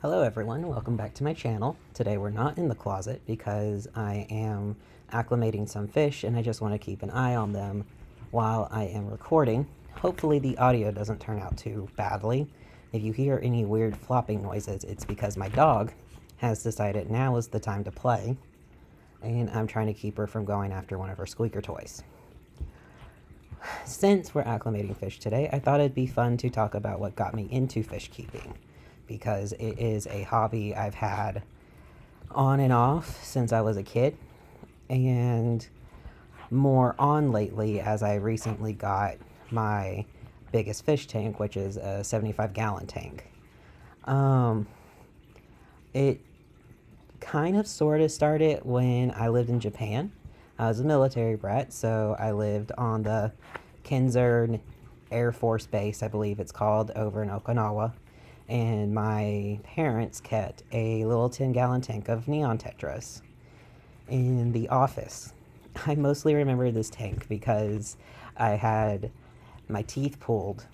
Hello everyone, welcome back to my channel. Today we're not in the closet because I am acclimating some fish and I just want to keep an eye on them while I am recording. Hopefully the audio doesn't turn out too badly. If you hear any weird flopping noises, it's because my dog has decided now is the time to play, and I'm trying to keep her from going after one of her squeaker toys. Since we're acclimating fish today, I thought it'd be fun to talk about what got me into fish keeping, because it is a hobby I've had on and off since I was a kid, and more on lately as I recently got my biggest fish tank, which is a 75-gallon tank. It kind of sort of started when I lived in Japan. I was a military brat, so I lived on the Kinzur Air Force Base, I believe it's called, over in Okinawa. And my parents kept a little 10-gallon tank of neon tetras in the office. I mostly remember this tank because I had my teeth pulled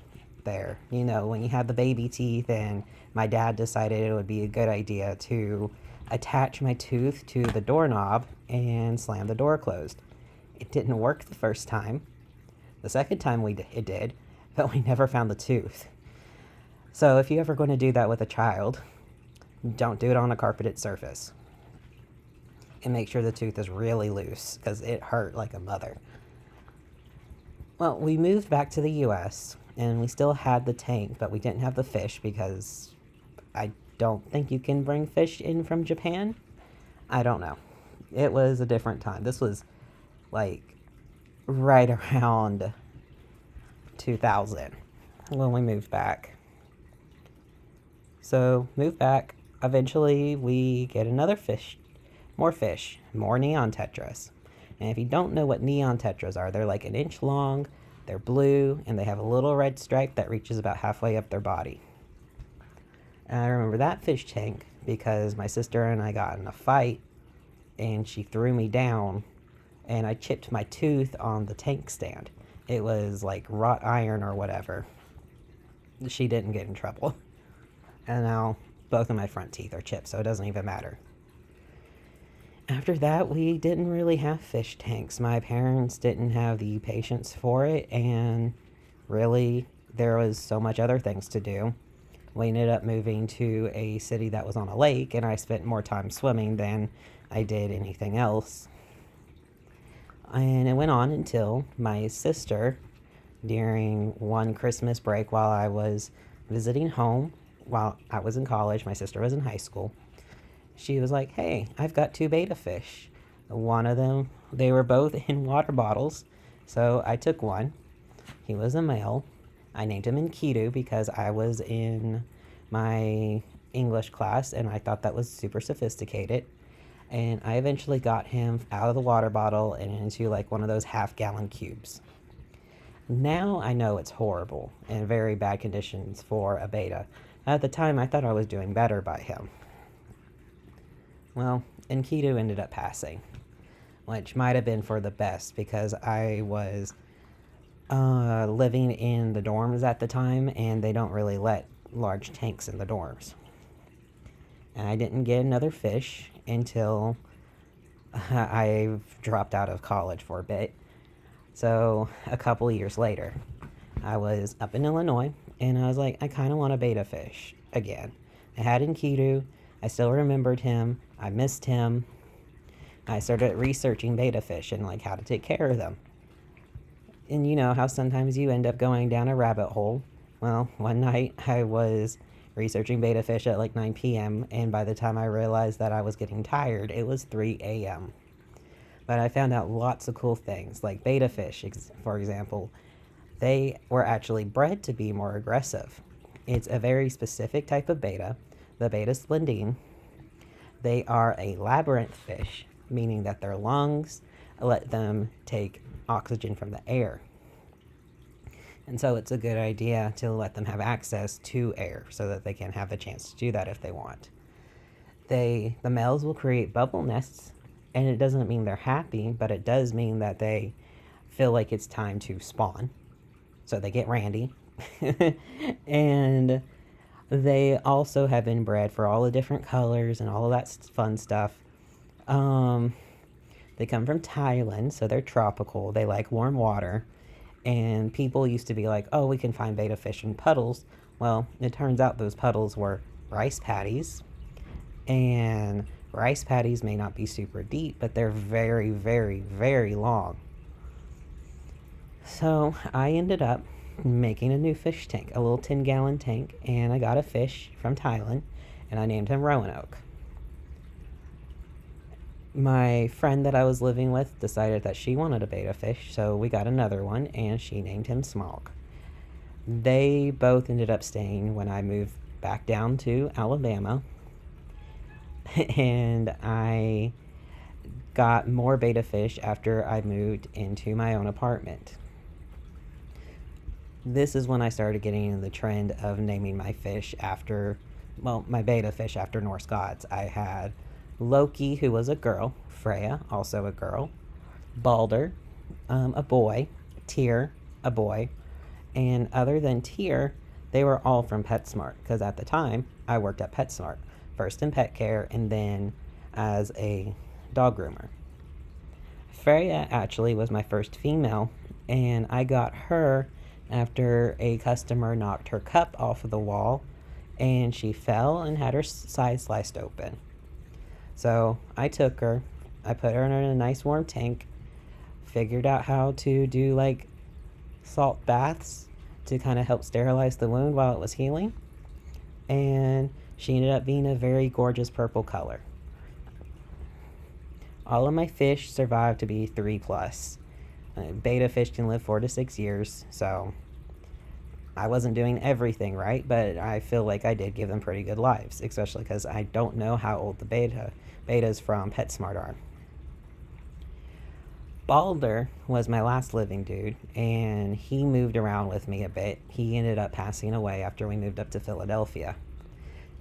there. You know, when you have the baby teeth, and my dad decided it would be a good idea to attach my tooth to the doorknob and slam the door closed. It didn't work the first time. The second time it did, but we never found the tooth. So if you're ever going to do that with a child, don't do it on a carpeted surface. And make sure the tooth is really loose, because it hurt like a mother. Well, we moved back to the US, and we still had the tank, but we didn't have the fish because I don't think you can bring fish in from Japan. I don't know. It was a different time. This was like right around 2000 when we moved back. So, move back. Eventually, we get another fish, more neon tetras. And if you don't know what neon tetras are, they're like an inch long, they're blue, and they have a little red stripe that reaches about halfway up their body. And I remember that fish tank because my sister and I got in a fight, and she threw me down, and I chipped my tooth on the tank stand. It was like wrought iron or whatever. She didn't get in trouble. And now both of my front teeth are chipped, so it doesn't even matter. After that, we didn't really have fish tanks. My parents didn't have the patience for it, and really, there was so much other things to do. We ended up moving to a city that was on a lake, and I spent more time swimming than I did anything else. And it went on until my sister, during one Christmas break while I was visiting home, while I was in college, my sister was in high school, she was like, hey, I've got 2 betta fish. One of them, they were both in water bottles, so I took one. He was a male. I named him Enkidu because I was in my English class and I thought that was super sophisticated. And I eventually got him out of the water bottle and into like one of those half-gallon cubes. Now I know it's horrible and very bad conditions for a betta. At the time, I thought I was doing better by him. Well, Enkidu ended up passing, which might have been for the best because I was living in the dorms at the time, and they don't really let large tanks in the dorms. And I didn't get another fish until I dropped out of college for a bit. So a couple years later, I was up in Illinois, and I was like, I kind of want a betta fish again. I had Enkidu. I still remembered him. I missed him. I started researching betta fish and like how to take care of them. And you know how sometimes you end up going down a rabbit hole. Well, one night I was researching betta fish at like 9 p.m. and by the time I realized that I was getting tired, it was 3 a.m. But I found out lots of cool things, like betta fish, for example. They were actually bred to be more aggressive. It's a very specific type of betta, the betta splendine. They are a labyrinth fish, meaning that their lungs let them take oxygen from the air. And so it's a good idea to let them have access to air so that they can have a chance to do that if they want. The males will create bubble nests, and it doesn't mean they're happy, but it does mean that they feel like it's time to spawn. So they get randy. And They also have been bred for all the different colors and all of that fun stuff. Um, they come from Thailand, so they're tropical. They like warm water. And people used to be like, oh, we can find betta fish in puddles. Well, it turns out those puddles were rice paddies. And rice paddies may not be super deep, but they're very, very, very long. So I ended up making a new fish tank, a little 10-gallon tank, and I got a fish from Thailand, and I named him Roanoke. My friend that I was living with decided that she wanted a betta fish, so we got another one, and she named him Smog. They both ended up staying when I moved back down to Alabama, and I got more betta fish after I moved into my own apartment. This is when I started getting in the trend of naming my fish after, well, my betta fish after Norse gods. I had Loki, who was a girl, Freya, also a girl, Balder, a boy, Tyr, a boy, and other than Tyr, they were all from PetSmart because at the time I worked at PetSmart, first in pet care and then as a dog groomer. Freya actually was my first female, and I got her after a customer knocked her cup off of the wall and she fell and had her side sliced open. So I took her, I put her in a nice warm tank, figured out how to do like salt baths to kind of help sterilize the wound while it was healing, and she ended up being a very gorgeous purple color. All of my fish survived to be 3 plus. Betta fish can live 4 to 6 years, so I wasn't doing everything right, but I feel like I did give them pretty good lives, especially because I don't know how old the bettas from PetSmart are. Balder was my last living dude, and he moved around with me a bit. He ended up passing away after we moved up to Philadelphia.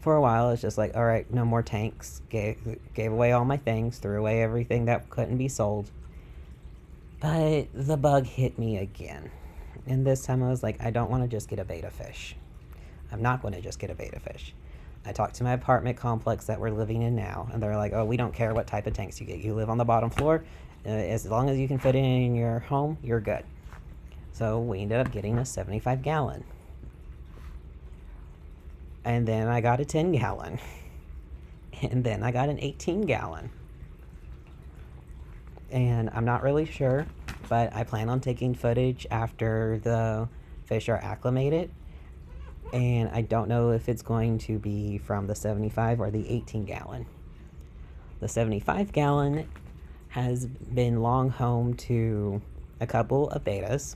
For a while, it's just like, all right, no more tanks. Gave away all my things, threw away everything that couldn't be sold. But the bug hit me again. And this time I was like, I don't want to just get a betta fish. I'm not going to just get a betta fish. I talked to my apartment complex that we're living in now, and they're like, oh, we don't care what type of tanks you get. You live on the bottom floor. As long as you can fit it in your home, you're good. So we ended up getting a 75-gallon. And then I got a 10-gallon. And then I got an 18-gallon. And I'm not really sure, but I plan on taking footage after the fish are acclimated. And I don't know if it's going to be from the 75 or the 18-gallon. The 75-gallon has been long home to a couple of bettas.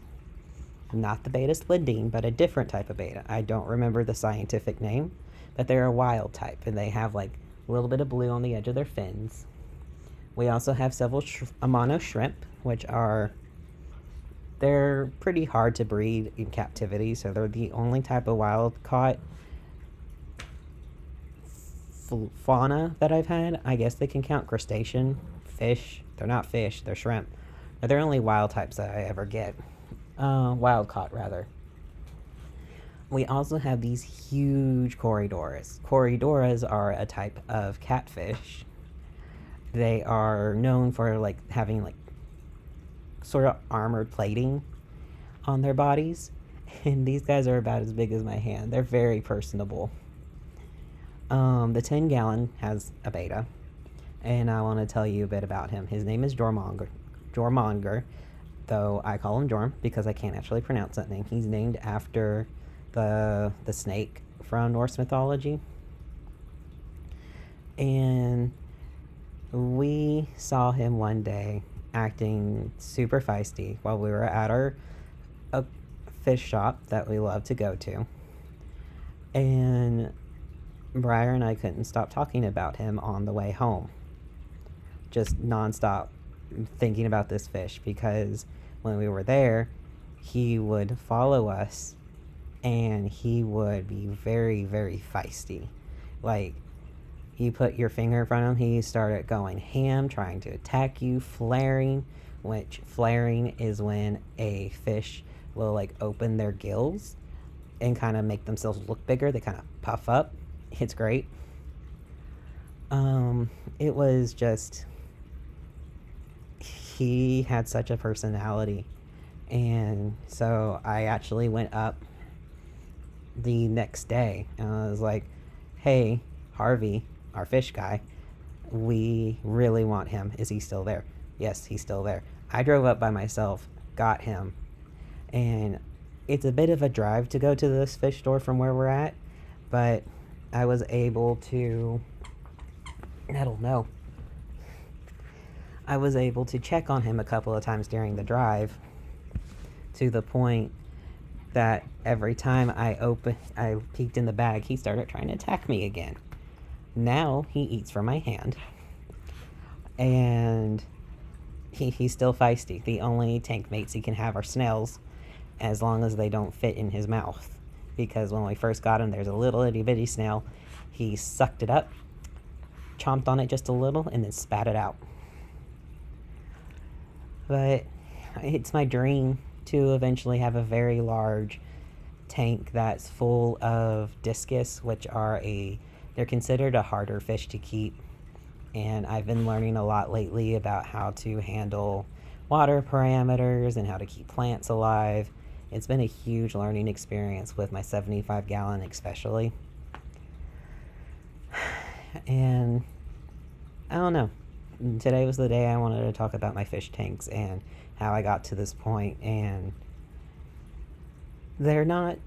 Not the betta splendine, but a different type of betta. I don't remember the scientific name, but they're a wild type, and they have like a little bit of blue on the edge of their fins. We also have several Amano shrimp, which they're pretty hard to breed in captivity, so they're the only type of wild caught fauna that I've had. I guess they can count crustacean, fish. They're not fish, they're shrimp. But they're only wild types that I ever get. Wild caught, rather. We also have these huge Corydoras. Corydoras are a type of catfish. They are known for like having like sort of armored plating on their bodies, and these guys are about as big as my hand. They're very personable. The 10-gallon has a betta, and I want to tell you a bit about him. His name is Jormonger, though I call him Jorm because I can't actually pronounce that name. He's named after the snake from Norse mythology. And we saw him one day acting super feisty while we were at our fish shop that we love to go to. And Briar and I couldn't stop talking about him on the way home. Just nonstop thinking about this fish, because when we were there, he would follow us and he would be very, very feisty. Like, you put your finger in front of him, he started going ham, trying to attack you, flaring, which flaring is when a fish will like open their gills and kind of make themselves look bigger. They kind of puff up. It's great. It was just, he had such a personality. And so I actually went up the next day and I was like, hey, Harvey, our fish guy, we really want him. Is he still there? Yes, he's still there. I drove up by myself, got him, and it's a bit of a drive to go to this fish store from where we're at, but I was able to, I don't know, I was able to check on him a couple of times during the drive, to the point that every time I peeked in the bag, he started trying to attack me again. Now he eats from my hand, and he's still feisty. The only tank mates he can have are snails, as long as they don't fit in his mouth. Because when we first got him, there's a little itty bitty snail. He sucked it up, chomped on it just a little, and then spat it out. But it's my dream to eventually have a very large tank that's full of discus, which are they're considered a harder fish to keep. And I've been learning a lot lately about how to handle water parameters and how to keep plants alive. It's been a huge learning experience with my 75-gallon especially. And I don't know. Today was the day I wanted to talk about my fish tanks and how I got to this point. And they're not,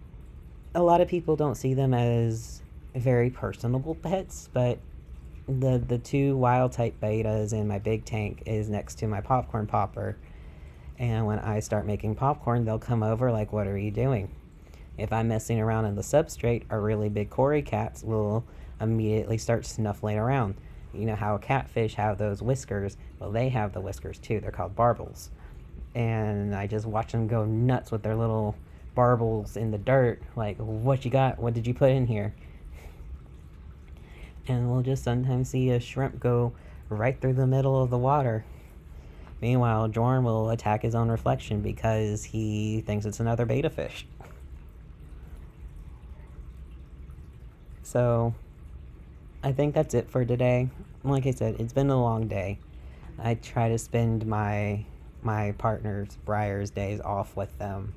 a lot of people don't see them as very personable pets, but the two wild type bettas in my big tank is next to my popcorn popper. And when I start making popcorn, they'll come over like, what are you doing? If I'm messing around in the substrate, our really big cory cats will immediately start snuffling around. You know how catfish have those whiskers? Well, they have the whiskers too. They're called barbels. And I just watch them go nuts with their little barbels in the dirt. Like, what you got? What did you put in here? And we'll just sometimes see a shrimp go right through the middle of the water. Meanwhile, Jorn will attack his own reflection because he thinks it's another betta fish. So, I think that's it for today. Like I said, it's been a long day. I try to spend my partner's Briar's days off with them.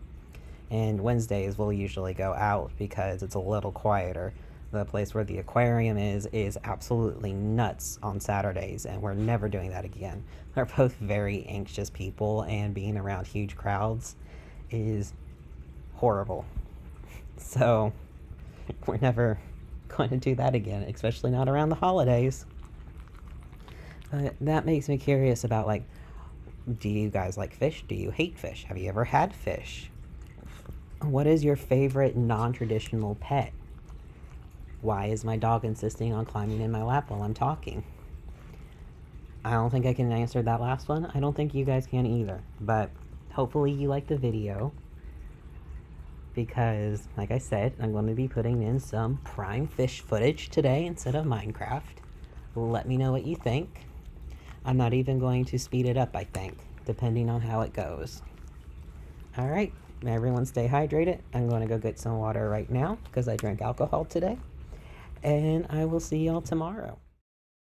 And Wednesdays we'll usually go out because it's a little quieter. The place where the aquarium is absolutely nuts on Saturdays, and we're never doing that again. They're both very anxious people, and being around huge crowds is horrible. So we're never going to do that again, especially not around the holidays. But that makes me curious about, like, do you guys like fish? Do you hate fish? Have you ever had fish? What is your favorite non-traditional pet? Why is my dog insisting on climbing in my lap while I'm talking? I don't think I can answer that last one. I don't think you guys can either. But hopefully you like the video, because, like I said, I'm going to be putting in some prime fish footage today instead of Minecraft. Let me know what you think. I'm not even going to speed it up, I think, depending on how it goes. Alright, everyone stay hydrated. I'm going to go get some water right now because I drank alcohol today. And I will see y'all tomorrow.